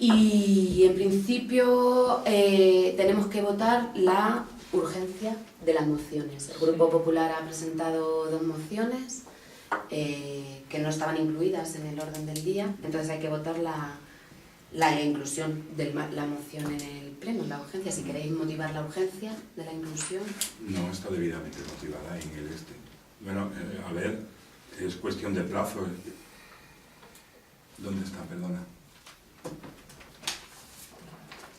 Y en principio tenemos que votar la urgencia de las mociones. El Grupo Popular ha presentado 2 mociones que no estaban incluidas en el orden del día, entonces hay que votar la inclusión de la moción en el pleno, la urgencia. Si queréis motivar la urgencia de la inclusión. No está debidamente motivada en el este. Bueno, a ver, es cuestión de plazo. ¿Dónde está? Perdona.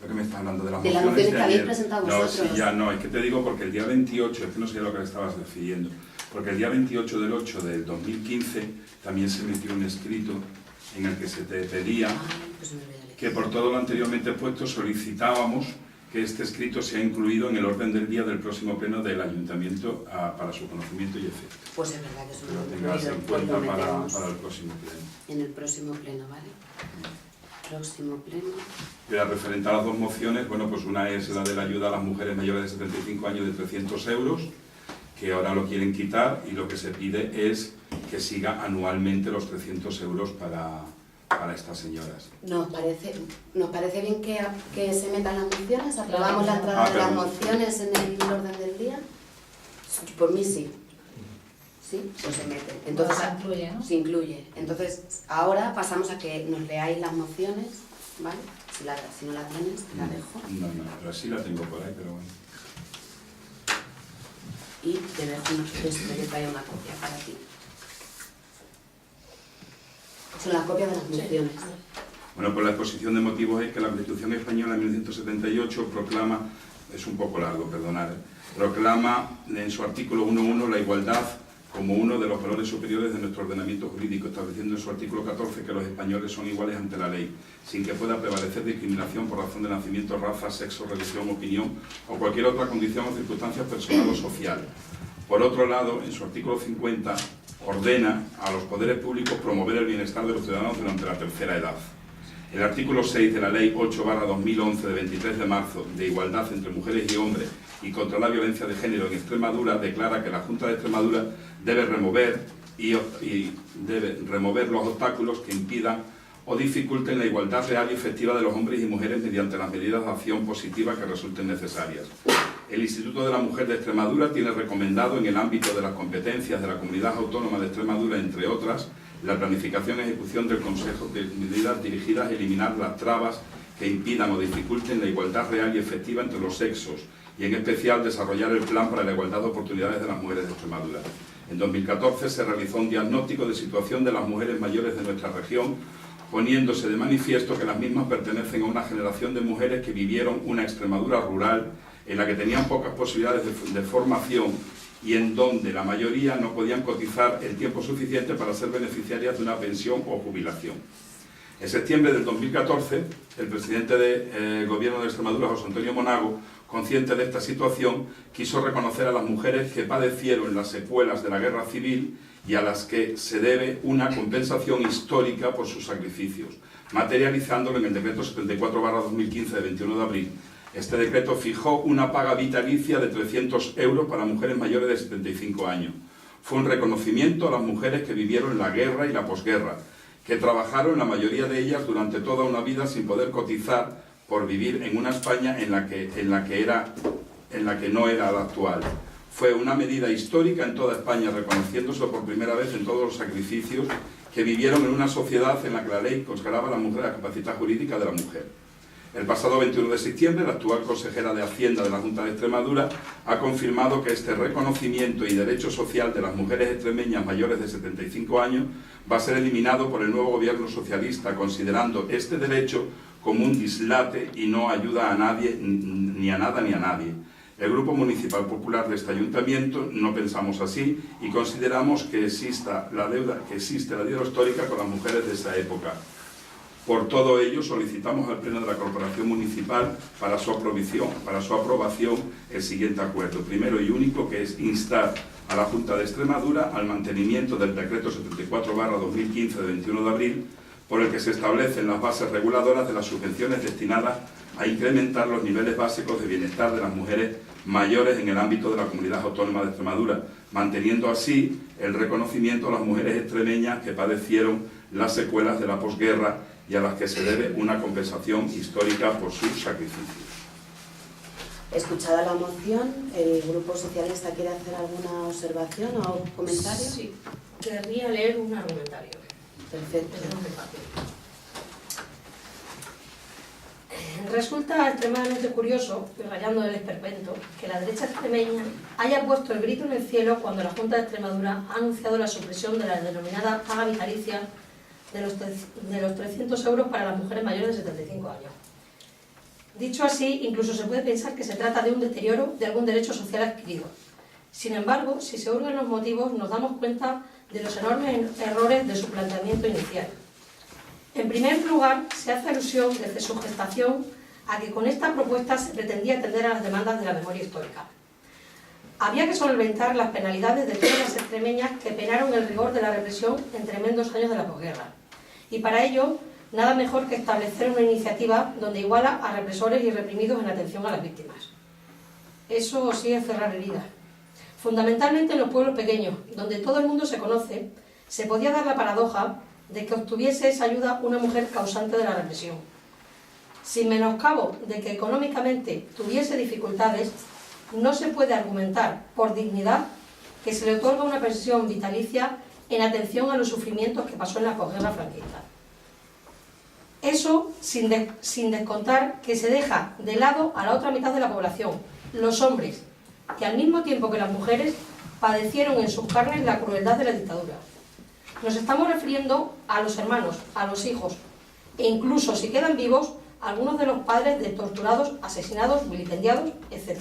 Lo que me está hablando de las mociones. De las mociones que habéis presentado vosotros. No, sí, ya no, es que te digo porque el día 28, es que no sé lo que le estabas refiriendo, porque el día 28 del 8 del 2015 también se metió un escrito en el que se te pedía que por todo lo anteriormente puesto solicitábamos que este escrito sea incluido en el orden del día del próximo pleno del Ayuntamiento para su conocimiento y efecto. Pues es verdad que eso que no lo tengas en cuenta para el próximo pleno. En el próximo pleno, ¿vale? Próximo pleno. La referente a las 2 mociones, bueno, pues una es la de la ayuda a las mujeres mayores de 75 años de 300 euros, que ahora lo quieren quitar, y lo que se pide es que siga anualmente los 300 euros para estas señoras. Nos parece bien que se metan las mociones. ¿Aprobamos la entrada de las mociones en el orden del día? Por mí sí. ¿Sí? Pues se mete. Entonces, se incluye, ¿no? Se incluye. Entonces, ahora pasamos a que nos leáis las mociones, ¿vale? Si no la tienes, la dejo. No, pero sí la tengo por ahí, pero bueno. Y te dejo unos textos que traiga una copia para ti. Son las copias de las mociones. Bueno, pues la exposición de motivos es que la Constitución Española de 1978 proclama, es un poco largo, perdonad, proclama en su artículo 1.1 la igualdad como uno de los valores superiores de nuestro ordenamiento jurídico, estableciendo en su artículo 14 que los españoles son iguales ante la ley, sin que pueda prevalecer discriminación por razón de nacimiento, raza, sexo, religión, opinión o cualquier otra condición o circunstancia personal o social. Por otro lado, en su artículo 50, ordena a los poderes públicos promover el bienestar de los ciudadanos durante la tercera edad. El artículo 6 de la Ley 8/2011 de 23 de marzo de igualdad entre mujeres y hombres y contra la violencia de género en Extremadura declara que la Junta de Extremadura debe remover los obstáculos que impidan o dificulten la igualdad real y efectiva de los hombres y mujeres mediante las medidas de acción positiva que resulten necesarias. El Instituto de la Mujer de Extremadura tiene recomendado en el ámbito de las competencias de la Comunidad Autónoma de Extremadura, entre otras, la planificación y ejecución del Consejo de medidas dirigidas a eliminar las trabas que impidan o dificulten la igualdad real y efectiva entre los sexos y en especial desarrollar el plan para la igualdad de oportunidades de las mujeres de Extremadura. En 2014 se realizó un diagnóstico de situación de las mujeres mayores de nuestra región, poniéndose de manifiesto que las mismas pertenecen a una generación de mujeres que vivieron una Extremadura rural en la que tenían pocas posibilidades de formación y en donde la mayoría no podían cotizar el tiempo suficiente para ser beneficiarias de una pensión o jubilación. En septiembre del 2014, el presidente del Gobierno de Extremadura, José Antonio Monago, consciente de esta situación, quiso reconocer a las mujeres que padecieron las secuelas de la guerra civil y a las que se debe una compensación histórica por sus sacrificios, materializándolo en el decreto 74/2015 de 21 de abril. Este decreto fijó una paga vitalicia de 300 euros para mujeres mayores de 75 años. Fue un reconocimiento a las mujeres que vivieron la guerra y la posguerra, que trabajaron la mayoría de ellas durante toda una vida sin poder cotizar por vivir en una España en la que no era la actual. Fue una medida histórica en toda España, reconociéndose por primera vez en todos los sacrificios que vivieron en una sociedad en la que la ley consagraba a la mujer la capacidad jurídica de la mujer. El pasado 21 de septiembre, la actual consejera de Hacienda de la Junta de Extremadura ha confirmado que este reconocimiento y derecho social de las mujeres extremeñas mayores de 75 años va a ser eliminado por el nuevo gobierno socialista, considerando este derecho como un dislate y no ayuda a nadie, ni a nada ni a nadie. El Grupo Municipal Popular de este Ayuntamiento no pensamos así y consideramos que existe la deuda histórica con las mujeres de esa época. Por todo ello, solicitamos al Pleno de la Corporación Municipal para su aprobación el siguiente acuerdo. Primero y único, que es instar a la Junta de Extremadura al mantenimiento del Decreto 74/2015 de 21 de abril, por el que se establecen las bases reguladoras de las subvenciones destinadas a incrementar los niveles básicos de bienestar de las mujeres mayores en el ámbito de la Comunidad Autónoma de Extremadura, manteniendo así el reconocimiento a las mujeres extremeñas que padecieron las secuelas de la posguerra y a las que se debe una compensación histórica por sus sacrificios. Escuchada la moción, ¿el Grupo Socialista quiere hacer alguna observación o comentario? Sí, querría leer un argumentario. Perfecto. Resulta extremadamente curioso, y rayando el esperpento, que la derecha extremeña haya puesto el grito en el cielo cuando la Junta de Extremadura ha anunciado la supresión de la denominada paga vitalicia de los 300 euros para las mujeres mayores de 75 años. Dicho así, incluso se puede pensar que se trata de un deterioro de algún derecho social adquirido. Sin embargo, si se hurgan los motivos, nos damos cuenta de los enormes errores de su planteamiento inicial. En primer lugar, se hace alusión desde su gestación a que con esta propuesta se pretendía atender a las demandas de la memoria histórica. Había que solventar las penalidades de todas las extremeñas que penaron el rigor de la represión en tremendos años de la posguerra. Y para ello, nada mejor que establecer una iniciativa donde iguala a represores y reprimidos en atención a las víctimas. Eso sí es cerrar heridas. Fundamentalmente en los pueblos pequeños, donde todo el mundo se conoce, se podía dar la paradoja de que obtuviese esa ayuda una mujer causante de la represión. Sin menoscabo de que económicamente tuviese dificultades, no se puede argumentar por dignidad que se le otorga una pensión vitalicia en atención a los sufrimientos que pasó en la posguerra franquista. Eso sin descontar que se deja de lado a la otra mitad de la población, los hombres, que al mismo tiempo que las mujeres padecieron en sus carnes la crueldad de la dictadura. Nos estamos refiriendo a los hermanos, a los hijos, e incluso, si quedan vivos, a algunos de los padres de torturados, asesinados, vilipendiados, etc.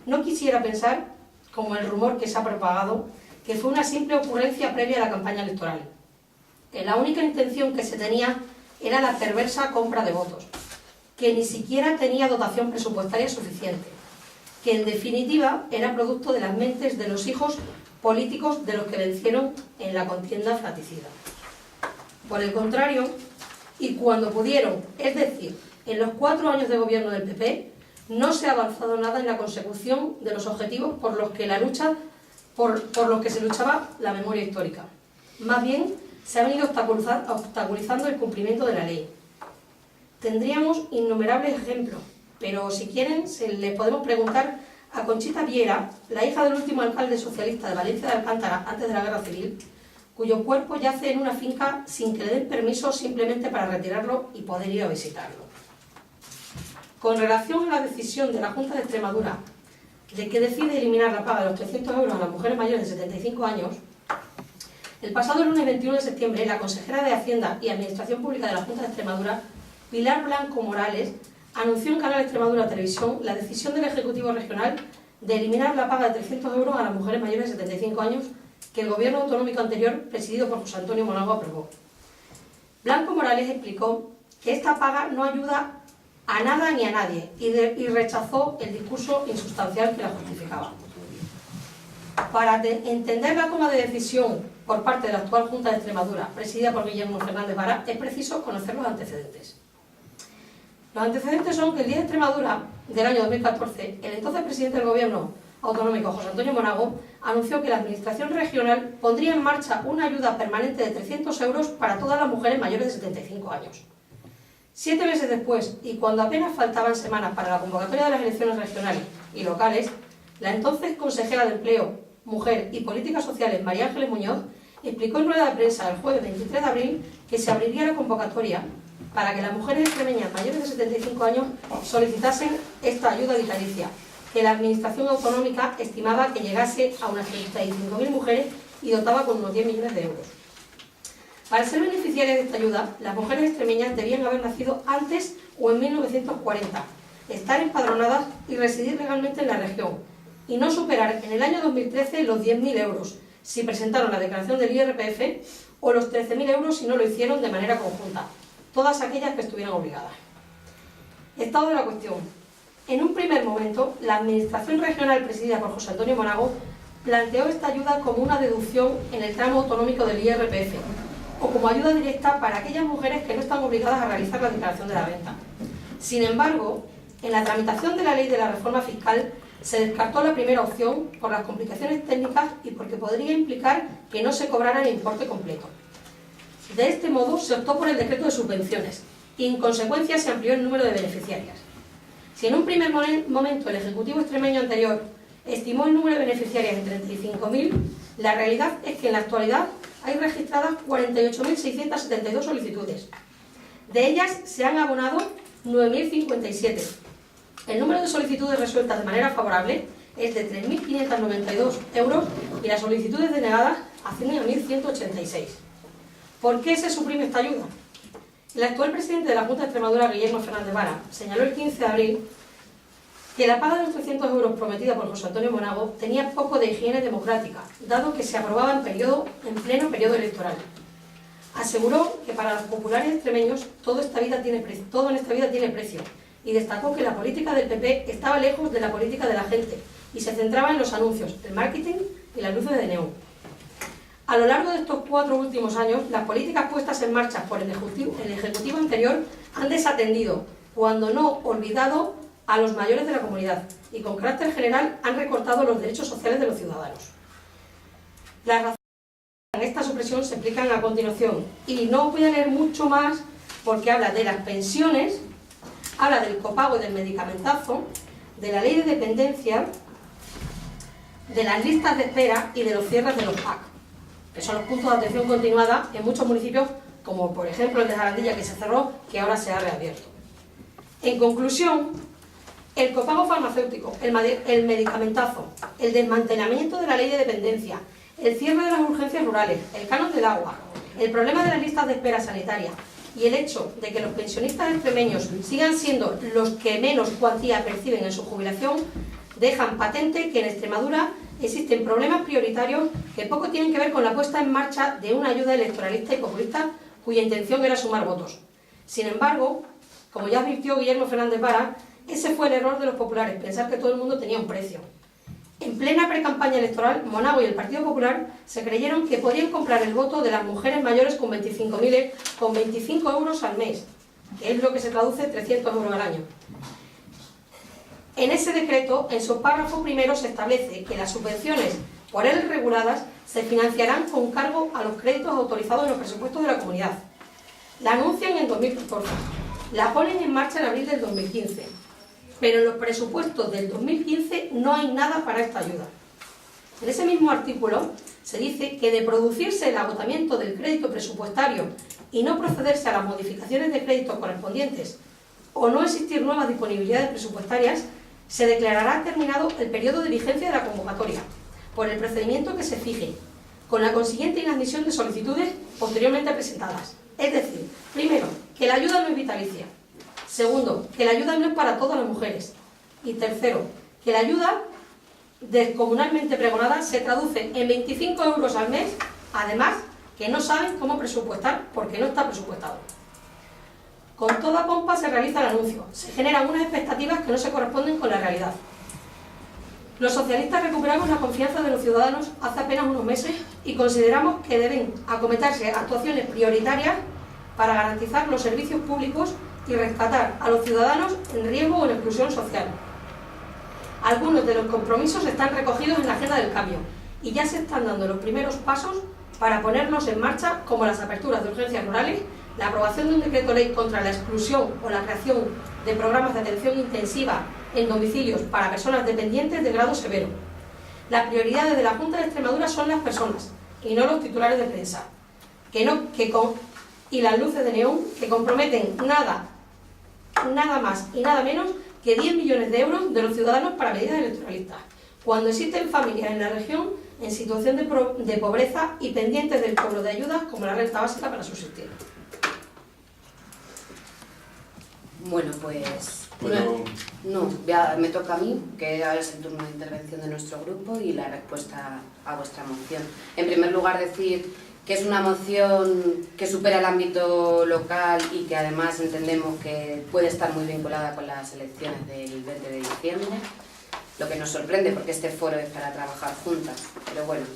No quisiera pensar, como el rumor que se ha propagado, que fue una simple ocurrencia previa a la campaña electoral, que la única intención que se tenía era la perversa compra de votos, que ni siquiera tenía dotación presupuestaria suficiente, que en definitiva era producto de las mentes de los hijos políticos de los que vencieron en la contienda fratricida. Por el contrario, y cuando pudieron, es decir, en los 4 años de gobierno del PP, no se ha avanzado nada en la consecución de los objetivos por los que se luchaba la memoria histórica. Más bien, se ha venido obstaculizando el cumplimiento de la ley. Tendríamos innumerables ejemplos, pero si quieren, le podemos preguntar a Conchita Viera, la hija del último alcalde socialista de Valencia de Alcántara antes de la Guerra Civil, cuyo cuerpo yace en una finca sin que le den permiso simplemente para retirarlo y poder ir a visitarlo. Con relación a la decisión de la Junta de Extremadura de que decide eliminar la paga de los 300 euros a las mujeres mayores de 75 años, el pasado lunes 21 de septiembre, la consejera de Hacienda y Administración Pública de la Junta de Extremadura, Pilar Blanco Morales, anunció en Canal Extremadura Televisión la decisión del Ejecutivo Regional de eliminar la paga de 300 euros a las mujeres mayores de 75 años que el Gobierno autonómico anterior, presidido por José Antonio Monago, aprobó. Blanco Morales explicó que esta paga no ayuda a nada ni a nadie y rechazó el discurso insustancial que la justificaba. Para entender la toma de decisión por parte de la actual Junta de Extremadura, presidida por Guillermo Fernández Vara, es preciso conocer los antecedentes. Los antecedentes son que el día de Extremadura del año 2014, el entonces presidente del Gobierno autonómico, José Antonio Monago, anunció que la Administración regional pondría en marcha una ayuda permanente de 300 euros para todas las mujeres mayores de 75 años. 7 meses después, y cuando apenas faltaban semanas para la convocatoria de las elecciones regionales y locales, la entonces consejera de Empleo, Mujer y Políticas Sociales, María Ángeles Muñoz, explicó en rueda de prensa el jueves 23 de abril que se abriría la convocatoria para que las mujeres extremeñas mayores de 75 años solicitasen esta ayuda vitalicia, que la Administración autonómica estimaba que llegase a unas 35.000 mujeres y dotaba con unos 10 millones de euros. Para ser beneficiarias de esta ayuda, las mujeres extremeñas debían haber nacido antes o en 1940, estar empadronadas y residir legalmente en la región, y no superar en el año 2013 los 10.000 euros si presentaron la declaración del IRPF o los 13.000 euros si no lo hicieron de manera conjunta, todas aquellas que estuvieran obligadas. Estado de la cuestión. En un primer momento, la Administración regional presidida por José Antonio Monago planteó esta ayuda como una deducción en el tramo autonómico del IRPF o como ayuda directa para aquellas mujeres que no están obligadas a realizar la declaración de la renta. Sin embargo, en la tramitación de la ley de la reforma fiscal se descartó la primera opción por las complicaciones técnicas y porque podría implicar que no se cobrara el importe completo. De este modo se optó por el decreto de subvenciones y en consecuencia se amplió el número de beneficiarias. Si en un primer momento el Ejecutivo extremeño anterior estimó el número de beneficiarias en 35.000, la realidad es que en la actualidad hay registradas 48.672 solicitudes. De ellas se han abonado 9.057. El número de solicitudes resueltas de manera favorable es de 3.592 euros y las solicitudes denegadas ascienden a 1.186. ¿Por qué se suprime esta ayuda? El actual presidente de la Junta de Extremadura, Guillermo Fernández Vara, señaló el 15 de abril que la paga de los 300 euros prometida por José Antonio Monago tenía poco de higiene democrática, dado que se aprobaba en pleno periodo electoral. Aseguró que para los populares extremeños todo en esta vida tiene precio y destacó que la política del PP estaba lejos de la política de la gente y se centraba en los anuncios, el marketing y las luces de neón. A lo largo de estos 4 últimos años, las políticas puestas en marcha por el Ejecutivo anterior han desatendido, cuando no olvidado, a los mayores de la comunidad y con carácter general han recortado los derechos sociales de los ciudadanos. Las razones en esta supresión se explican a continuación y no voy a leer mucho más porque habla de las pensiones, habla del copago y del medicamentazo, de la ley de dependencia, de las listas de espera y de los cierres de los PAC, que son los puntos de atención continuada en muchos municipios, como por ejemplo el de Jarandilla, que se cerró, que ahora se ha reabierto. En conclusión, el copago farmacéutico, el medicamentazo, el desmantelamiento de la ley de dependencia, el cierre de las urgencias rurales, el canon del agua, el problema de las listas de espera sanitaria y el hecho de que los pensionistas extremeños sigan siendo los que menos cuantía perciben en su jubilación, dejan patente que en Extremadura existen problemas prioritarios que poco tienen que ver con la puesta en marcha de una ayuda electoralista y populista cuya intención era sumar votos. Sin embargo, como ya advirtió Guillermo Fernández Vara, ese fue el error de los populares, pensar que todo el mundo tenía un precio. En plena pre-campaña electoral, Monago y el Partido Popular se creyeron que podían comprar el voto de las mujeres mayores con 25 euros al mes, que es lo que se traduce en 300 euros al año. En ese decreto, en su párrafo primero, se establece que las subvenciones por él reguladas se financiarán con cargo a los créditos autorizados en los presupuestos de la comunidad. La anuncian en 2014, la ponen en marcha en abril del 2015, pero en los presupuestos del 2015 no hay nada para esta ayuda. En ese mismo artículo se dice que de producirse el agotamiento del crédito presupuestario y no procederse a las modificaciones de crédito correspondientes o no existir nuevas disponibilidades presupuestarias, se declarará terminado el periodo de vigencia de la convocatoria, por el procedimiento que se fije, con la consiguiente inadmisión de solicitudes posteriormente presentadas. Es decir, primero, que la ayuda no es vitalicia. Segundo, que la ayuda no es para todas las mujeres. Y tercero, que la ayuda descomunalmente pregonada se traduce en 25 euros al mes, además que no saben cómo presupuestar porque no está presupuestado. Con toda pompa se realiza el anuncio, se generan unas expectativas que no se corresponden con la realidad. Los socialistas recuperamos la confianza de los ciudadanos hace apenas unos meses y consideramos que deben acometerse actuaciones prioritarias para garantizar los servicios públicos y rescatar a los ciudadanos en riesgo o en exclusión social. Algunos de los compromisos están recogidos en la agenda del cambio y ya se están dando los primeros pasos para ponerlos en marcha, como las aperturas de urgencias rurales, la aprobación de un decreto ley contra la exclusión o la creación de programas de atención intensiva en domicilios para personas dependientes de grado severo. Las prioridades de la Junta de Extremadura son las personas y no los titulares de prensa, y las luces de neón que comprometen nada más y nada menos que 10 millones de euros de los ciudadanos para medidas electoralistas, cuando existen familias en la región en situación de pobreza y pendientes del cobro de ayudas como la renta básica para subsistir. Bueno, pues ¿Puedo? me toca a mí, que ahora es el turno de intervención de nuestro grupo y la respuesta a vuestra moción. En primer lugar, decir que es una moción que supera el ámbito local y que además entendemos que puede estar muy vinculada con las elecciones del 20 de diciembre, lo que nos sorprende porque este foro es para trabajar juntas, pero bueno,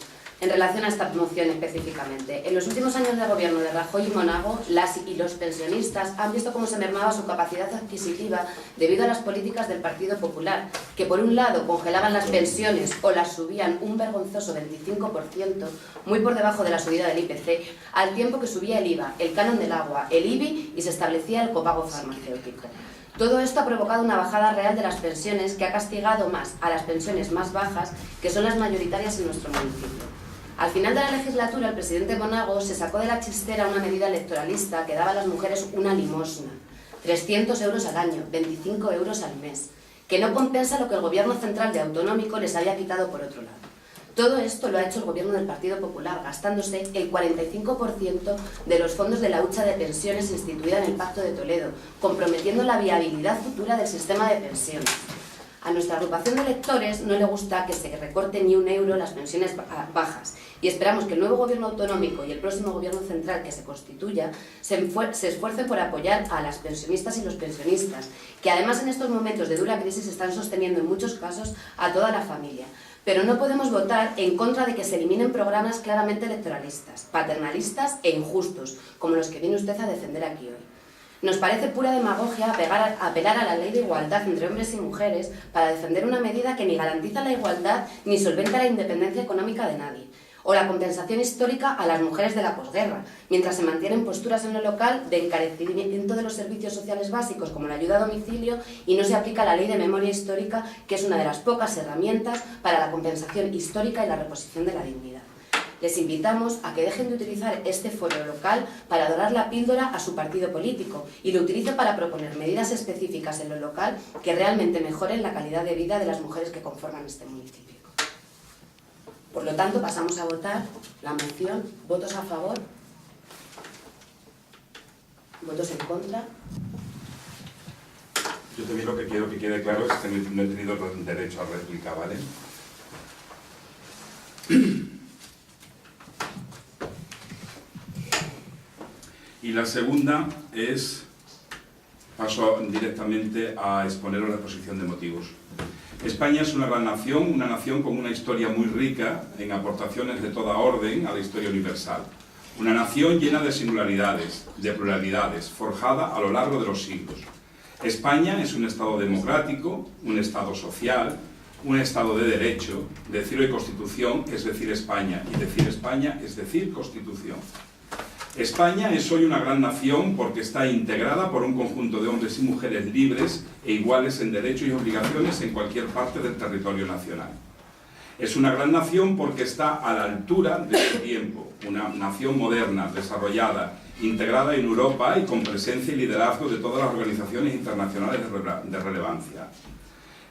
En relación a esta moción específicamente, en los últimos años de gobierno de Rajoy y Monago, las y los pensionistas han visto cómo se mermaba su capacidad adquisitiva debido a las políticas del Partido Popular, que por un lado congelaban las pensiones o las subían un vergonzoso 25%, muy por debajo de la subida del IPC, al tiempo que subía el IVA, el canon del agua, el IBI y se establecía el copago farmacéutico. Todo esto ha provocado una bajada real de las pensiones que ha castigado más a las pensiones más bajas, que son las mayoritarias en nuestro municipio. Al final de la legislatura, el presidente Monago se sacó de la chistera una medida electoralista que daba a las mujeres una limosna, 300 euros al año, 25 euros al mes, que no compensa lo que el gobierno central de autonómico les había quitado por otro lado. Todo esto lo ha hecho el gobierno del Partido Popular, gastándose el 45% de los fondos de la hucha de pensiones instituida en el Pacto de Toledo, comprometiendo la viabilidad futura del sistema de pensiones. A nuestra agrupación de electores no le gusta que se recorte ni un euro las pensiones bajas y esperamos que el nuevo gobierno autonómico y el próximo gobierno central que se constituya se esfuercen por apoyar a las pensionistas y los pensionistas, que además en estos momentos de dura crisis están sosteniendo en muchos casos a toda la familia. Pero no podemos votar en contra de que se eliminen programas claramente electoralistas, paternalistas e injustos, como los que viene usted a defender aquí hoy. Nos parece pura demagogia apelar a la ley de igualdad entre hombres y mujeres para defender una medida que ni garantiza la igualdad ni solventa la independencia económica de nadie, o la compensación histórica a las mujeres de la posguerra, mientras se mantienen posturas en lo local de encarecimiento de los servicios sociales básicos como la ayuda a domicilio y no se aplica la ley de memoria histórica, que es una de las pocas herramientas para la compensación histórica y la reposición de la dignidad. Les invitamos a que dejen de utilizar este foro local para dorar la píldora a su partido político y lo utilicen para proponer medidas específicas en lo local que realmente mejoren la calidad de vida de las mujeres que conforman este municipio. Por lo tanto, pasamos a votar la moción. ¿Votos a favor? ¿Votos en contra? Yo también lo que quiero que quede claro es que no he tenido derecho a réplica, ¿vale? Y la segunda es, paso directamente a exponeros la exposición de motivos. España es una gran nación, una nación con una historia muy rica en aportaciones de toda orden a la historia universal. Una nación llena de singularidades, de pluralidades, forjada a lo largo de los siglos. España es un Estado democrático, un Estado social, un Estado de derecho. Decir hoy Constitución es decir España, y decir España es decir Constitución. España es hoy una gran nación porque está integrada por un conjunto de hombres y mujeres libres e iguales en derechos y obligaciones en cualquier parte del territorio nacional. Es una gran nación porque está a la altura de su tiempo, una nación moderna, desarrollada, integrada en Europa y con presencia y liderazgo de todas las organizaciones internacionales de relevancia.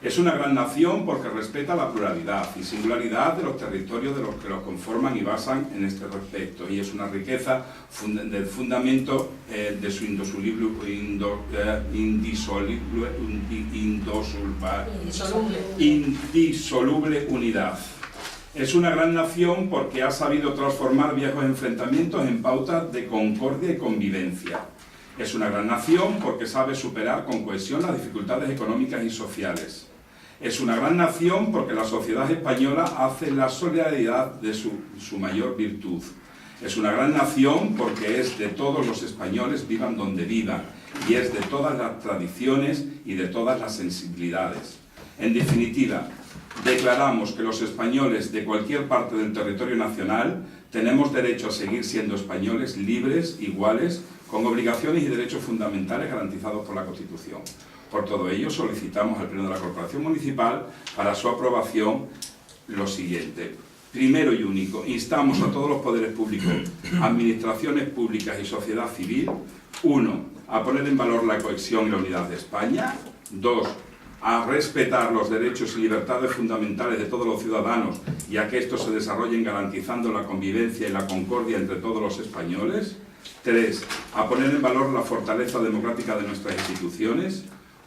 Es una gran nación porque respeta la pluralidad y singularidad de los territorios de los que los conforman y basan en este respecto, y es una riqueza del fundamento de su indisoluble unidad. Es una gran nación porque ha sabido transformar viejos enfrentamientos en pautas de concordia y convivencia. Es una gran nación porque sabe superar con cohesión las dificultades económicas y sociales. Es una gran nación porque la sociedad española hace la solidaridad de su mayor virtud. Es una gran nación porque es de todos los españoles, vivan donde vivan, y es de todas las tradiciones y de todas las sensibilidades. En definitiva, declaramos que los españoles de cualquier parte del territorio nacional tenemos derecho a seguir siendo españoles libres, iguales, con obligaciones y derechos fundamentales garantizados por la Constitución. Por todo ello, solicitamos al Pleno de la Corporación Municipal para su aprobación lo siguiente. Primero y único, instamos a todos los poderes públicos, administraciones públicas y sociedad civil, 1. A poner en valor la cohesión y la unidad de España, 2. A respetar los derechos y libertades fundamentales de todos los ciudadanos y a que estos se desarrollen garantizando la convivencia y la concordia entre todos los españoles, 3. A poner en valor la fortaleza democrática de nuestras instituciones,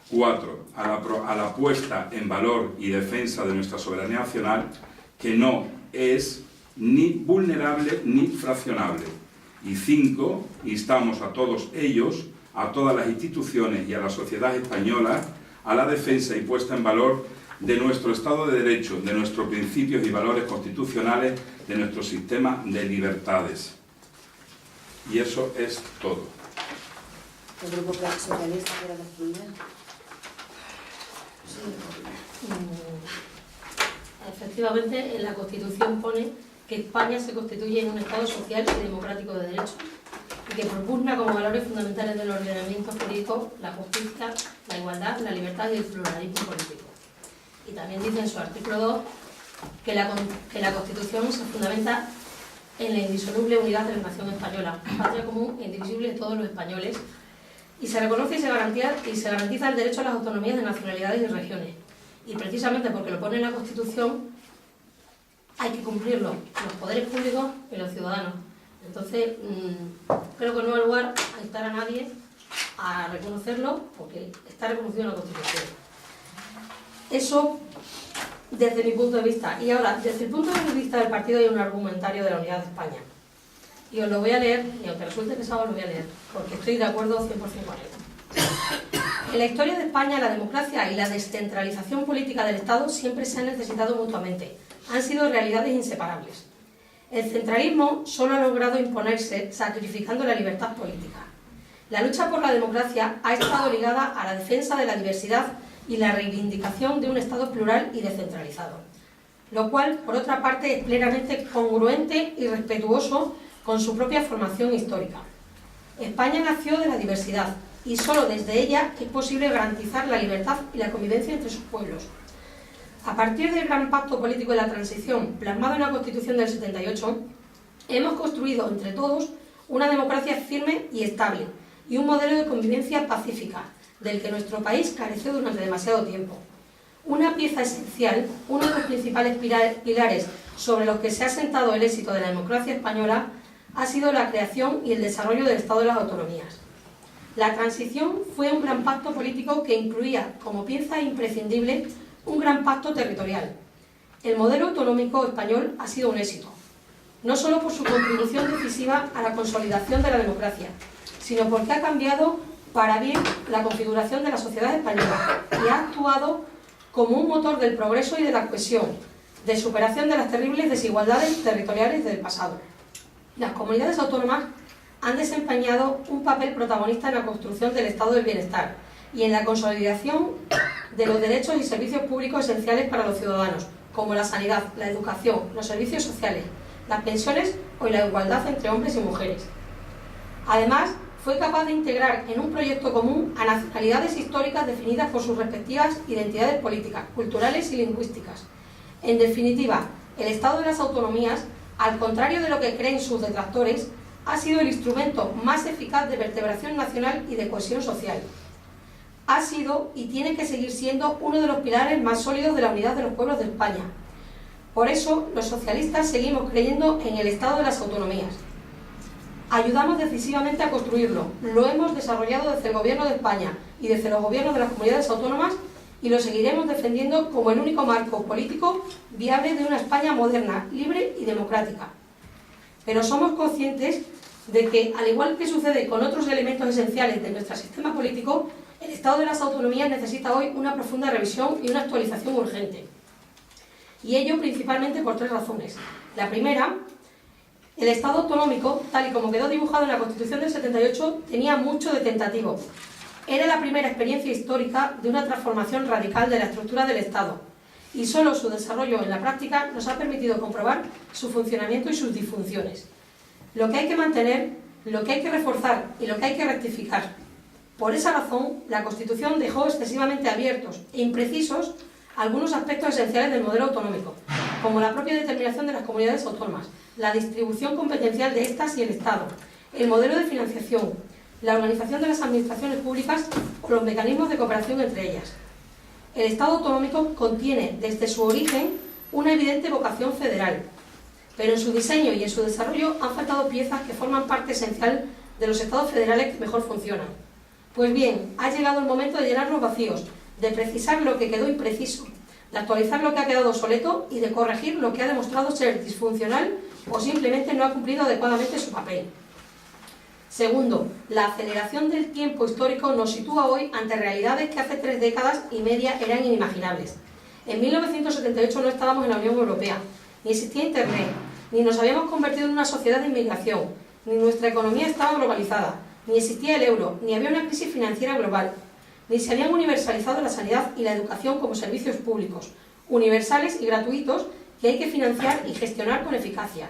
4. A la puesta en valor y defensa de nuestra soberanía nacional, que no es ni vulnerable ni fraccionable. Y 5. Instamos a todos ellos, a todas las instituciones y a la sociedad española, a la defensa y puesta en valor de nuestro Estado de Derecho, de nuestros principios y valores constitucionales, de nuestro sistema de libertades. Y eso es todo. ¿El Grupo Socialista quiere responder? Efectivamente, en la Constitución pone que España se constituye en un Estado social y democrático de derecho y que propugna como valores fundamentales del ordenamiento jurídico la justicia, la igualdad, la libertad y el pluralismo político. Y también dice en su artículo 2 que la Constitución se fundamenta en la indisoluble unidad de la nación española, patria común e indivisible de todos los españoles, y se reconoce y se garantiza el derecho a las autonomías de nacionalidades y regiones. Y precisamente porque lo pone en la Constitución, hay que cumplirlo, los poderes públicos y los ciudadanos. Entonces, creo que no hay lugar a instar a nadie a reconocerlo, porque está reconocido en la Constitución. Eso desde mi punto de vista. Y ahora, desde el punto de vista del partido, hay un argumentario de la unidad de España. Y os lo voy a leer, y aunque resulte pesado, lo voy a leer, porque estoy de acuerdo 100% con él. En la historia de España, la democracia y la descentralización política del Estado siempre se han necesitado mutuamente. Han sido realidades inseparables. El centralismo solo ha logrado imponerse sacrificando la libertad política. La lucha por la democracia ha estado ligada a la defensa de la diversidad y la reivindicación de un Estado plural y descentralizado, lo cual, por otra parte, es plenamente congruente y respetuoso con su propia formación histórica. España nació de la diversidad y solo desde ella es posible garantizar la libertad y la convivencia entre sus pueblos. A partir del gran pacto político de la transición, plasmado en la Constitución del 78, hemos construido entre todos una democracia firme y estable y un modelo de convivencia pacífica, del que nuestro país careció durante demasiado tiempo. Una pieza esencial, uno de los principales pilares sobre los que se ha sentado el éxito de la democracia española, ha sido la creación y el desarrollo del Estado de las Autonomías. La transición fue un gran pacto político que incluía como pieza imprescindible un gran pacto territorial. El modelo autonómico español ha sido un éxito, no solo por su contribución decisiva a la consolidación de la democracia, sino porque ha cambiado para bien la configuración de la sociedad española y ha actuado como un motor del progreso y de la cohesión, de superación de las terribles desigualdades territoriales del pasado. Las comunidades autónomas han desempeñado un papel protagonista en la construcción del estado del bienestar y en la consolidación de los derechos y servicios públicos esenciales para los ciudadanos, como la sanidad, la educación, los servicios sociales, las pensiones o la igualdad entre hombres y mujeres. Además, fue capaz de integrar en un proyecto común a nacionalidades históricas definidas por sus respectivas identidades políticas, culturales y lingüísticas. En definitiva, el Estado de las Autonomías, al contrario de lo que creen sus detractores, ha sido el instrumento más eficaz de vertebración nacional y de cohesión social. Ha sido y tiene que seguir siendo uno de los pilares más sólidos de la unidad de los pueblos de España. Por eso, los socialistas seguimos creyendo en el Estado de las Autonomías. Ayudamos decisivamente a construirlo, lo hemos desarrollado desde el Gobierno de España y desde los gobiernos de las comunidades autónomas y lo seguiremos defendiendo como el único marco político viable de una España moderna, libre y democrática. Pero somos conscientes de que, al igual que sucede con otros elementos esenciales de nuestro sistema político, el Estado de las Autonomías necesita hoy una profunda revisión y una actualización urgente. Y ello principalmente por tres razones. La primera, el Estado autonómico, tal y como quedó dibujado en la Constitución del 78, tenía mucho de tentativo. Era la primera experiencia histórica de una transformación radical de la estructura del Estado, y solo su desarrollo en la práctica nos ha permitido comprobar su funcionamiento y sus disfunciones. Lo que hay que mantener, lo que hay que reforzar y lo que hay que rectificar. Por esa razón, la Constitución dejó excesivamente abiertos e imprecisos algunos aspectos esenciales del modelo autonómico, como la propia determinación de las comunidades autónomas, la distribución competencial de estas y el Estado, el modelo de financiación, la organización de las administraciones públicas o los mecanismos de cooperación entre ellas. El Estado autonómico contiene, desde su origen, una evidente vocación federal, pero en su diseño y en su desarrollo han faltado piezas que forman parte esencial de los Estados federales que mejor funcionan. Pues bien, ha llegado el momento de llenar los vacíos, de precisar lo que quedó impreciso, de actualizar lo que ha quedado obsoleto y de corregir lo que ha demostrado ser disfuncional o simplemente no ha cumplido adecuadamente su papel. Segundo, la aceleración del tiempo histórico nos sitúa hoy ante realidades que hace 3 décadas y media eran inimaginables. En 1978 no estábamos en la Unión Europea, ni existía Internet, ni nos habíamos convertido en una sociedad de inmigración, ni nuestra economía estaba globalizada, ni existía el euro, ni había una crisis financiera global, ni se habían universalizado la sanidad y la educación como servicios públicos, universales y gratuitos que hay que financiar y gestionar con eficacia.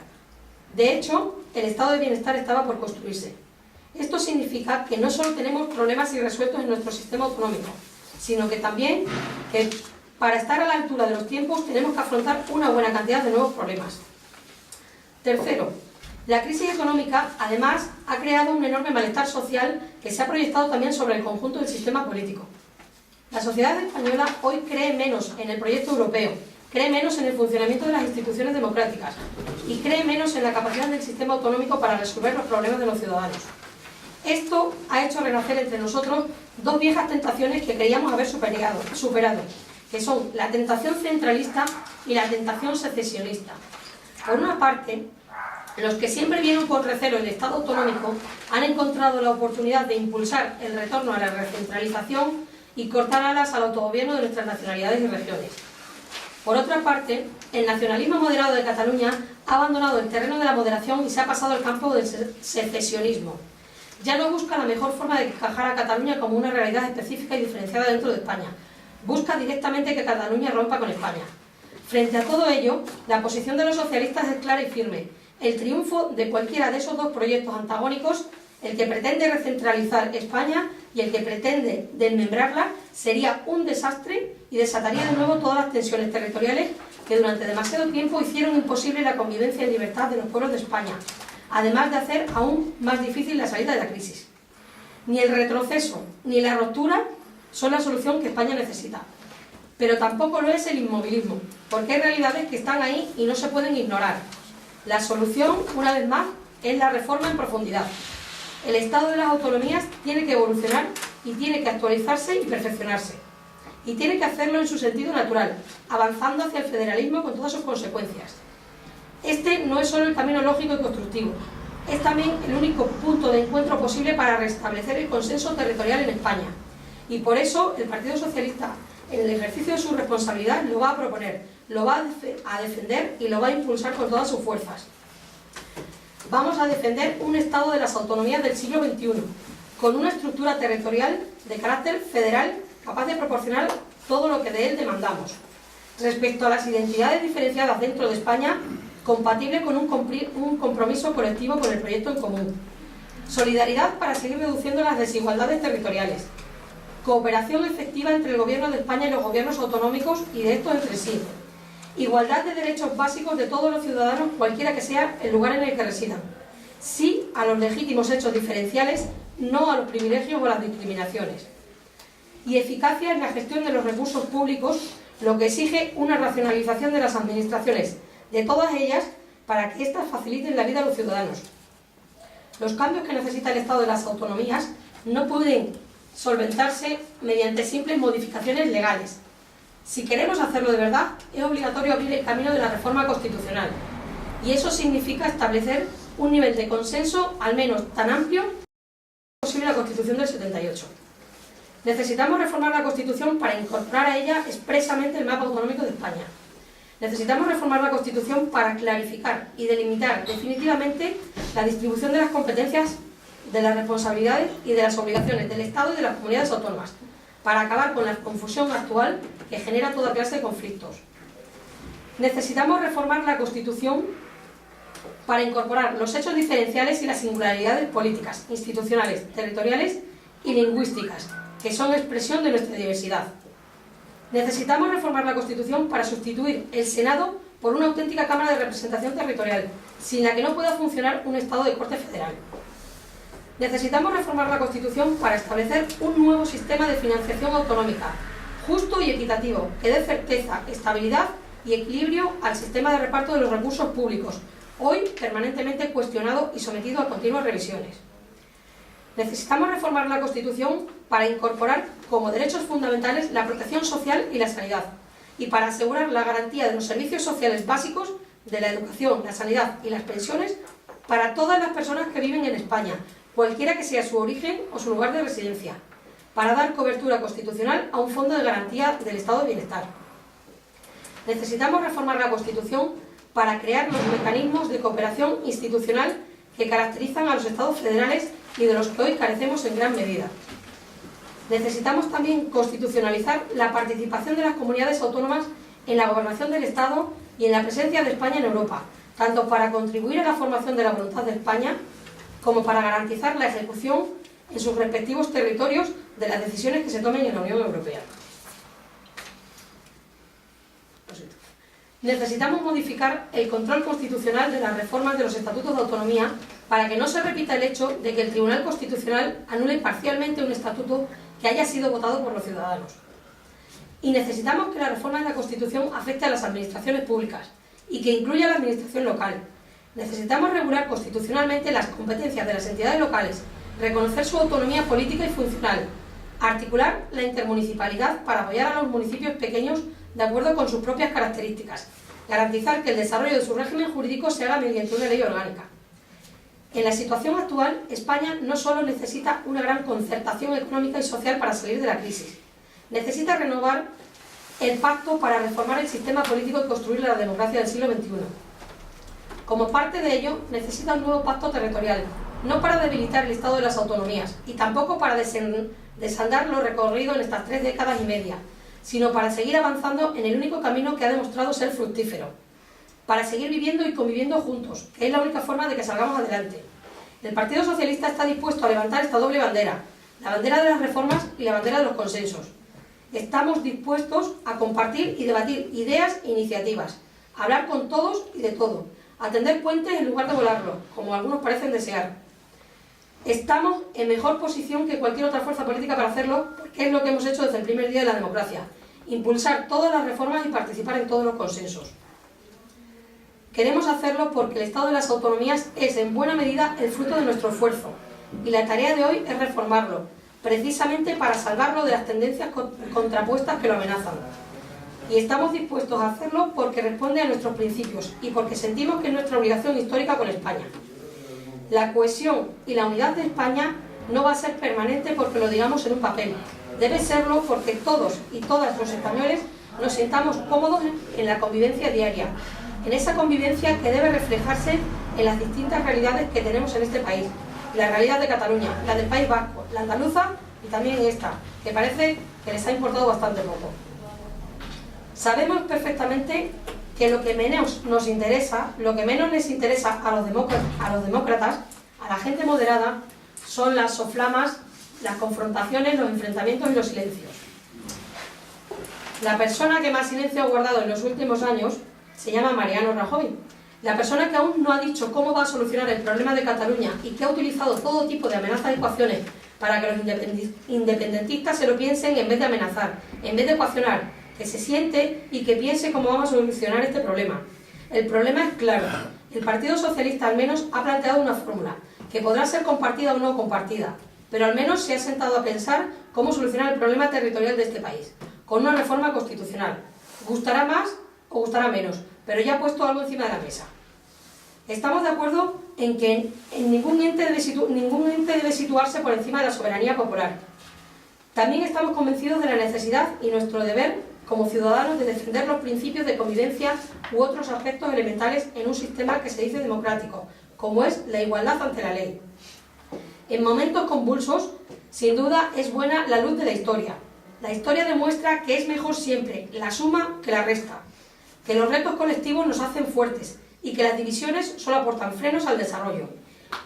De hecho, el estado de bienestar estaba por construirse. Esto significa que no solo tenemos problemas irresueltos en nuestro sistema autonómico, sino que también que para estar a la altura de los tiempos tenemos que afrontar una buena cantidad de nuevos problemas. Tercero, la crisis económica, además, ha creado un enorme malestar social que se ha proyectado también sobre el conjunto del sistema político. La sociedad española hoy cree menos en el proyecto europeo, cree menos en el funcionamiento de las instituciones democráticas y cree menos en la capacidad del sistema autonómico para resolver los problemas de los ciudadanos. Esto ha hecho renacer entre nosotros dos viejas tentaciones que creíamos haber superado, que son la tentación centralista y la tentación secesionista. Por una parte, los que siempre vieron con recelo el Estado autonómico han encontrado la oportunidad de impulsar el retorno a la recentralización y cortar alas al autogobierno de nuestras nacionalidades y regiones. Por otra parte, el nacionalismo moderado de Cataluña ha abandonado el terreno de la moderación y se ha pasado al campo del secesionismo. Ya no busca la mejor forma de encajar a Cataluña como una realidad específica y diferenciada dentro de España. Busca directamente que Cataluña rompa con España. Frente a todo ello, la posición de los socialistas es clara y firme. El triunfo de cualquiera de esos dos proyectos antagónicos, el que pretende recentralizar España y el que pretende desmembrarla, sería un desastre y desataría de nuevo todas las tensiones territoriales que durante demasiado tiempo hicieron imposible la convivencia y libertad de los pueblos de España, además de hacer aún más difícil la salida de la crisis. Ni el retroceso ni la ruptura son la solución que España necesita, pero tampoco lo es el inmovilismo, porque hay realidades que están ahí y no se pueden ignorar. La solución, una vez más, es la reforma en profundidad. El Estado de las autonomías tiene que evolucionar y tiene que actualizarse y perfeccionarse. Y tiene que hacerlo en su sentido natural, avanzando hacia el federalismo con todas sus consecuencias. Este no es solo el camino lógico y constructivo, es también el único punto de encuentro posible para restablecer el consenso territorial en España. Y por eso el Partido Socialista, en el ejercicio de su responsabilidad, lo va a proponer, lo va a defender y lo va a impulsar con todas sus fuerzas. Vamos a defender un Estado de las autonomías del siglo XXI, con una estructura territorial de carácter federal capaz de proporcionar todo lo que de él demandamos. Respecto a las identidades diferenciadas dentro de España, compatible con un compromiso colectivo con el proyecto en común. Solidaridad para seguir reduciendo las desigualdades territoriales. Cooperación efectiva entre el Gobierno de España y los gobiernos autonómicos y de estos entre sí. Igualdad de derechos básicos de todos los ciudadanos, cualquiera que sea el lugar en el que residan. Sí a los legítimos hechos diferenciales, no a los privilegios o las discriminaciones. Y eficacia en la gestión de los recursos públicos, lo que exige una racionalización de las administraciones, de todas ellas, para que éstas faciliten la vida a los ciudadanos. Los cambios que necesita el Estado de las autonomías no pueden solventarse mediante simples modificaciones legales. Si queremos hacerlo de verdad, es obligatorio abrir el camino de la reforma constitucional. Y eso significa establecer un nivel de consenso al menos tan amplio como posible la Constitución del 78. Necesitamos reformar la Constitución para incorporar a ella expresamente el mapa autonómico de España. Necesitamos reformar la Constitución para clarificar y delimitar definitivamente la distribución de las competencias, de las responsabilidades y de las obligaciones del Estado y de las comunidades autónomas, para acabar con la confusión actual que genera toda clase de conflictos. Necesitamos reformar la Constitución para incorporar los hechos diferenciales y las singularidades políticas, institucionales, territoriales y lingüísticas, que son expresión de nuestra diversidad. Necesitamos reformar la Constitución para sustituir el Senado por una auténtica Cámara de Representación Territorial, sin la que no pueda funcionar un Estado de corte federal. Necesitamos reformar la Constitución para establecer un nuevo sistema de financiación autonómica, justo y equitativo, que dé certeza, estabilidad y equilibrio al sistema de reparto de los recursos públicos, hoy permanentemente cuestionado y sometido a continuas revisiones. Necesitamos reformar la Constitución para incorporar como derechos fundamentales la protección social y la sanidad, y para asegurar la garantía de los servicios sociales básicos, de la educación, la sanidad y las pensiones para todas las personas que viven en España, cualquiera que sea su origen o su lugar de residencia, para dar cobertura constitucional a un fondo de garantía del estado de bienestar. Necesitamos reformar la Constitución para crear los mecanismos de cooperación institucional que caracterizan a los Estados federales y de los que hoy carecemos en gran medida. Necesitamos también constitucionalizar la participación de las comunidades autónomas en la gobernación del Estado y en la presencia de España en Europa, tanto para contribuir a la formación de la voluntad de España como para garantizar la ejecución en sus respectivos territorios de las decisiones que se tomen en la Unión Europea. Necesitamos modificar el control constitucional de las reformas de los estatutos de autonomía para que no se repita el hecho de que el Tribunal Constitucional anule parcialmente un estatuto que haya sido votado por los ciudadanos. Y necesitamos que la reforma de la Constitución afecte a las administraciones públicas y que incluya a la administración local. Necesitamos regular constitucionalmente las competencias de las entidades locales, reconocer su autonomía política y funcional, articular la intermunicipalidad para apoyar a los municipios pequeños de acuerdo con sus propias características, garantizar que el desarrollo de su régimen jurídico se haga mediante una ley orgánica. En la situación actual, España no solo necesita una gran concertación económica y social para salir de la crisis, necesita renovar el pacto para reformar el sistema político y construir la democracia del siglo XXI. Como parte de ello, necesita un nuevo pacto territorial, no para debilitar el estado de las autonomías y tampoco para desandar lo recorrido en estas 3 décadas y media, sino para seguir avanzando en el único camino que ha demostrado ser fructífero, para seguir viviendo y conviviendo juntos, que es la única forma de que salgamos adelante. El Partido Socialista está dispuesto a levantar esta doble bandera, la bandera de las reformas y la bandera de los consensos. Estamos dispuestos a compartir y debatir ideas e iniciativas, a hablar con todos y de todo, a tender puentes en lugar de volarlos, como algunos parecen desear. Estamos en mejor posición que cualquier otra fuerza política para hacerlo, porque es lo que hemos hecho desde el primer día de la democracia, impulsar todas las reformas y participar en todos los consensos. Queremos hacerlo porque el estado de las autonomías es en buena medida el fruto de nuestro esfuerzo, y la tarea de hoy es reformarlo, precisamente para salvarlo de las tendencias contrapuestas que lo amenazan. Y estamos dispuestos a hacerlo porque responde a nuestros principios y porque sentimos que es nuestra obligación histórica con España. La cohesión y la unidad de España no va a ser permanente porque lo digamos en un papel. Debe serlo porque todos y todas los españoles nos sintamos cómodos en la convivencia diaria, en esa convivencia que debe reflejarse en las distintas realidades que tenemos en este país. La realidad de Cataluña, la del País Vasco, la andaluza y también esta, que parece que les ha importado bastante poco. Sabemos perfectamente que lo que menos nos interesa, lo que menos les interesa a los demócratas, a la gente moderada, son las soflamas, las confrontaciones, los enfrentamientos y los silencios. La persona que más silencio ha guardado en los últimos años se llama Mariano Rajoy. La persona que aún no ha dicho cómo va a solucionar el problema de Cataluña y que ha utilizado todo tipo de amenazas y ecuaciones para que los independentistas se lo piensen en vez de amenazar, en vez de ecuacionar, que se siente y que piense cómo vamos a solucionar este problema. El problema es claro. El Partido Socialista al menos ha planteado una fórmula, que podrá ser compartida o no compartida, pero al menos se ha sentado a pensar cómo solucionar el problema territorial de este país, con una reforma constitucional. Gustará más o gustará menos, pero ya ha puesto algo encima de la mesa. Estamos de acuerdo en que ningún ente debe situarse por encima de la soberanía popular. También estamos convencidos de la necesidad y nuestro deber como ciudadanos de defender los principios de convivencia u otros aspectos elementales en un sistema que se dice democrático, como es la igualdad ante la ley. En momentos convulsos, sin duda, es buena la luz de la historia. La historia demuestra que es mejor siempre la suma que la resta, que los retos colectivos nos hacen fuertes y que las divisiones solo aportan frenos al desarrollo.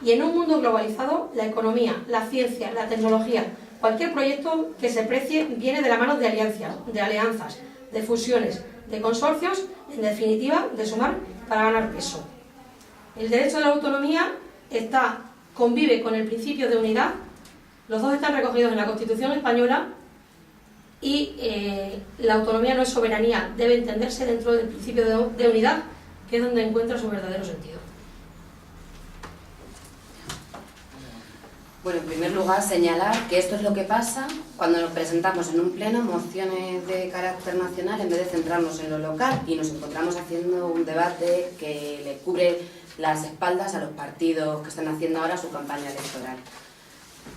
Y en un mundo globalizado, la economía, la ciencia, la tecnología, cualquier proyecto que se precie viene de la mano de alianzas, de fusiones, de consorcios, en definitiva, de sumar para ganar peso. El derecho de la autonomía convive con el principio de unidad, los dos están recogidos en la Constitución española y la autonomía no es soberanía, debe entenderse dentro del principio de unidad, que es donde encuentra su verdadero sentido. Bueno, en primer lugar, señalar que esto es lo que pasa cuando nos presentamos en un pleno mociones de carácter nacional en vez de centrarnos en lo local y nos encontramos haciendo un debate que le cubre las espaldas a los partidos que están haciendo ahora su campaña electoral.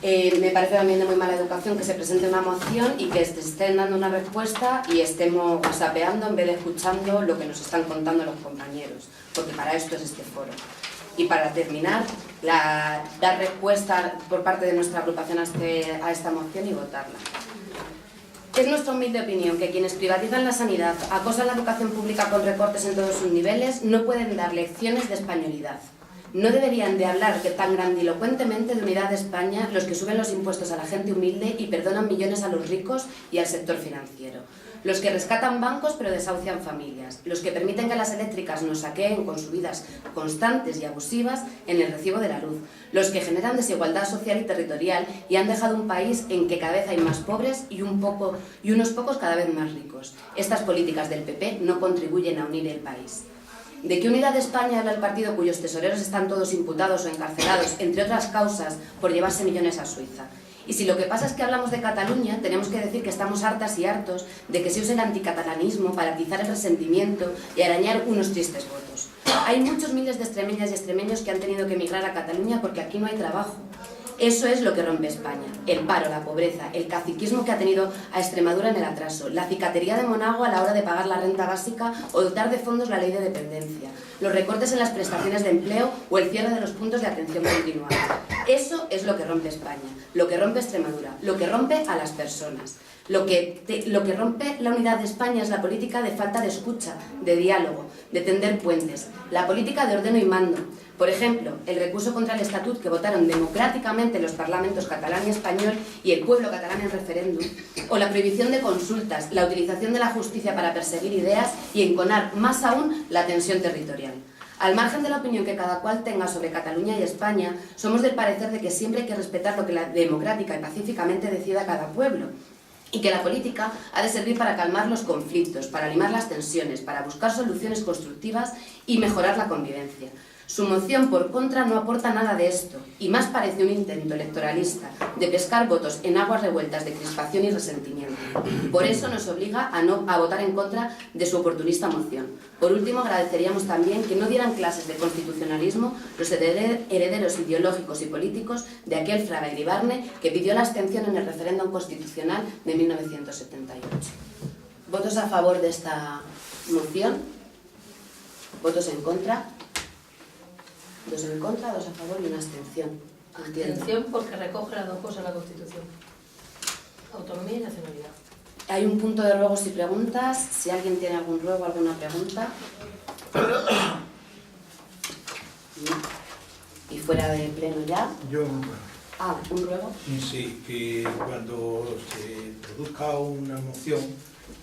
Me parece también de muy mala educación que se presente una moción y que estén dando una respuesta y estemos whatsappeando en vez de escuchando lo que nos están contando los compañeros, porque para esto es este foro. Y para terminar, dar respuesta por parte de nuestra agrupación a esta moción y votarla. Es nuestra humilde opinión que quienes privatizan la sanidad, acosan la educación pública con recortes en todos sus niveles, no pueden dar lecciones de españolidad. No deberían de hablar tan grandilocuentemente de unidad de España los que suben los impuestos a la gente humilde y perdonan millones a los ricos y al sector financiero. Los que rescatan bancos pero desahucian familias. Los que permiten que las eléctricas nos saqueen con subidas constantes y abusivas en el recibo de la luz. Los que generan desigualdad social y territorial y han dejado un país en que cada vez hay más pobres y unos pocos cada vez más ricos. Estas políticas del PP no contribuyen a unir el país. ¿De qué unidad de España habla el partido cuyos tesoreros están todos imputados o encarcelados, entre otras causas, por llevarse millones a Suiza? Y si lo que pasa es que hablamos de Cataluña, tenemos que decir que estamos hartas y hartos de que se use el anticatalanismo para atizar el resentimiento y arañar unos tristes votos. Hay muchos miles de extremeñas y extremeños que han tenido que emigrar a Cataluña porque aquí no hay trabajo. Eso es lo que rompe España: el paro, la pobreza, el caciquismo que ha tenido a Extremadura en el atraso, la cicatería de Monago a la hora de pagar la renta básica o dotar de fondos la ley de dependencia, los recortes en las prestaciones de empleo o el cierre de los puntos de atención continuada. Eso es lo que rompe España, lo que rompe Extremadura, lo que rompe a las personas. Lo que rompe la unidad de España es la política de falta de escucha, de diálogo, de tender puentes, la política de ordeno y mando. Por ejemplo, el recurso contra el Estatut que votaron democráticamente los parlamentos catalán y español y el pueblo catalán en referéndum, o la prohibición de consultas, la utilización de la justicia para perseguir ideas y enconar más aún la tensión territorial. Al margen de la opinión que cada cual tenga sobre Cataluña y España, somos del parecer de que siempre hay que respetar lo que democrática y pacíficamente decida cada pueblo, y que la política ha de servir para calmar los conflictos, para limar las tensiones, para buscar soluciones constructivas y mejorar la convivencia. Su moción por contra no aporta nada de esto, y más parece un intento electoralista de pescar votos en aguas revueltas de crispación y resentimiento. Por eso nos obliga a votar en contra de su oportunista moción. Por último, agradeceríamos también que no dieran clases de constitucionalismo los herederos ideológicos y políticos de aquel Fraga Iribarne que pidió la abstención en el referéndum constitucional de 1978. ¿Votos a favor de esta moción? ¿Votos en contra? 2 en contra, 2 a favor y una abstención. Abstención porque recoge las dos cosas de la Constitución: autonomía y nacionalidad. Hay un punto de ruegos y preguntas. Si alguien tiene algún ruego, alguna pregunta. Y fuera de pleno ya. Yo, ¿un ruego? sí, que cuando se produzca una moción,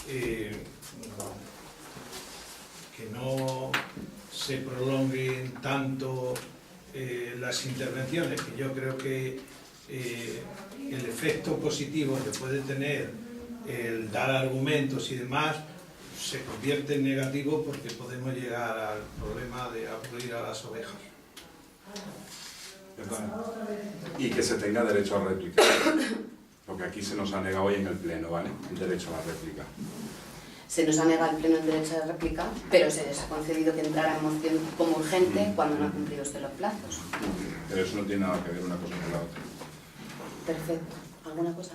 que no se prolonguen tanto las intervenciones, que yo creo que el efecto positivo que puede tener el dar argumentos y demás se convierte en negativo porque podemos llegar al problema de aburrir a las ovejas. Y que se tenga derecho a réplica, lo que aquí se nos ha negado hoy en el pleno, ¿vale? El derecho a la réplica. Se nos ha negado el pleno el derecho de réplica, pero se les ha concedido que entrara en moción como urgente cuando no ha cumplido usted los plazos. Pero eso no tiene nada que ver una cosa con la otra. Perfecto. ¿Alguna cosa?